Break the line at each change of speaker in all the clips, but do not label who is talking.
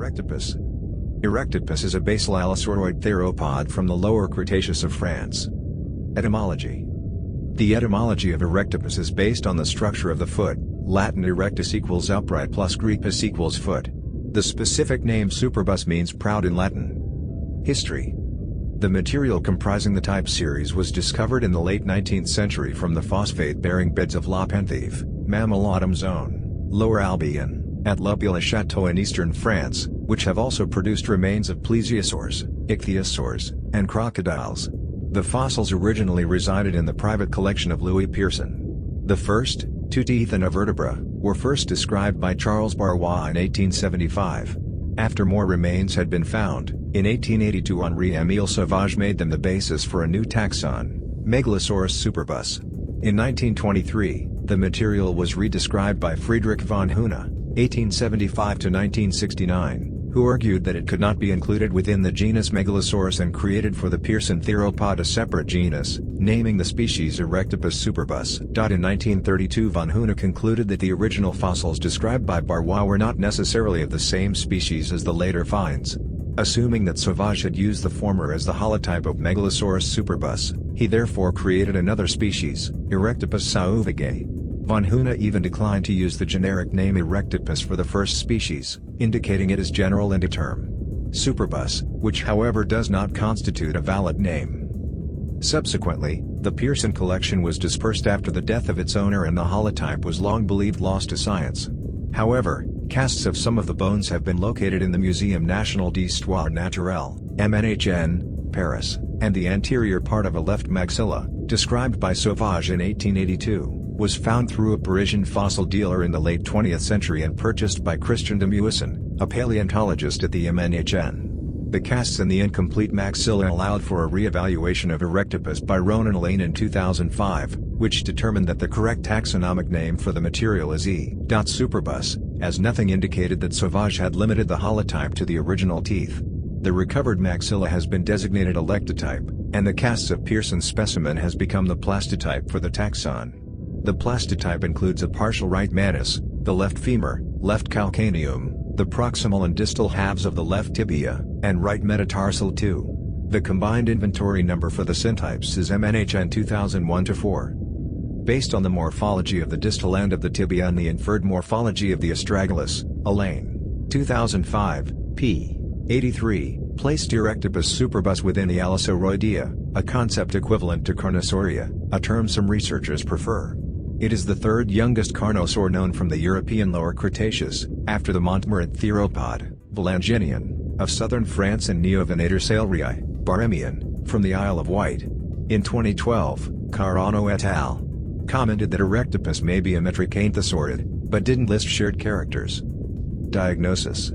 Erectopus. Erectopus is a basal allosauroid theropod from the Lower Cretaceous of France. Etymology. The etymology of Erectopus is based on the structure of the foot, Latin erectus equals upright plus Greek pus equals foot. The specific name Superbus means proud in Latin. History. The material comprising the type series was discovered in the late 19th century from the phosphate-bearing beds of La Penthieve, Marmolade Zone, Lower Albion, at La Chateau in eastern France, which have also produced remains of plesiosaurs, ichthyosaurs, and crocodiles. The fossils originally resided in the private collection of Louis Pearson. The first, two teeth and a vertebra, were first described by Charles Barrois in 1875. After more remains had been found, in 1882 Henri-Émile Sauvage made them the basis for a new taxon, Megalosaurus superbus. In 1923, the material was redescribed by Friedrich von Huene, 1875–1969, who argued that it could not be included within the genus Megalosaurus and created for the Pearson theropod a separate genus, naming the species Erectopus superbus. In 1932 von Huene concluded that the original fossils described by Barrois were not necessarily of the same species as the later finds. Assuming that Sauvage had used the former as the holotype of Megalosaurus superbus, he therefore created another species, Erectopus sauvage. Von Huene even declined to use the generic name Erectopus for the first species, indicating it as general endoterm. Superbus, which however does not constitute a valid name. Subsequently, the Pearson collection was dispersed after the death of its owner and the holotype was long believed lost to science. However, casts of some of the bones have been located in the Muséum National d'Histoire Naturelle, MNHN, Paris, and the anterior part of a left maxilla, described by Sauvage in 1882. Was found through a Parisian fossil dealer in the late 20th century and purchased by Christian de Muyssen, a paleontologist at the MNHN. The casts and the incomplete maxilla allowed for a re-evaluation of Erectopus by Ronan Lane in 2005, which determined that the correct taxonomic name for the material is E. superbus, as nothing indicated that Sauvage had limited the holotype to the original teeth. The recovered maxilla has been designated a lectotype, and the casts of Pearson's specimen has become the plastotype for the taxon. The plastotype includes a partial right manus, the left femur, left calcaneum, the proximal and distal halves of the left tibia, and right metatarsal too. The combined inventory number for the syntypes is MNHN 2001-4. Based on the morphology of the distal end of the tibia and the inferred morphology of the astragalus, Elaine, 2005, p. 83, placed Erectopus superbus within the allosauroidea, a concept equivalent to Carnosauria, a term some researchers prefer. It is the third youngest carnosaur known from the European Lower Cretaceous, after the Montmoret theropod, Valanginian, of southern France and Neovenator Sailrii, Barremian, from the Isle of Wight. In 2012, Carano et al. Commented that Erectopus may be a metricanthosaurid, but didn't list shared characters. Diagnosis.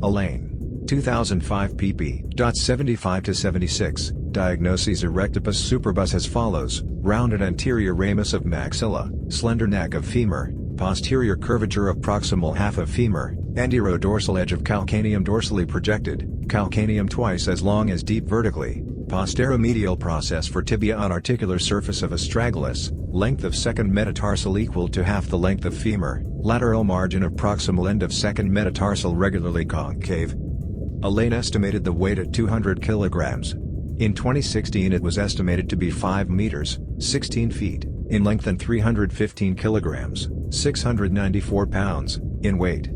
Elaine. 2005 pp. 75–76, Diagnoses Erectopus superbus as follows: rounded anterior ramus of maxilla, slender neck of femur, posterior curvature of proximal half of femur, anterodorsal edge of calcaneum dorsally projected, calcaneum twice as long as deep vertically, posteromedial process for tibia on articular surface of astragalus, length of second metatarsal equal to half the length of femur, lateral margin of proximal end of second metatarsal regularly concave. Elaine estimated the weight at 200 kilograms. In 2016 it was estimated to be 5 meters, 16 feet, in length and 315 kilograms, 694 pounds, in weight.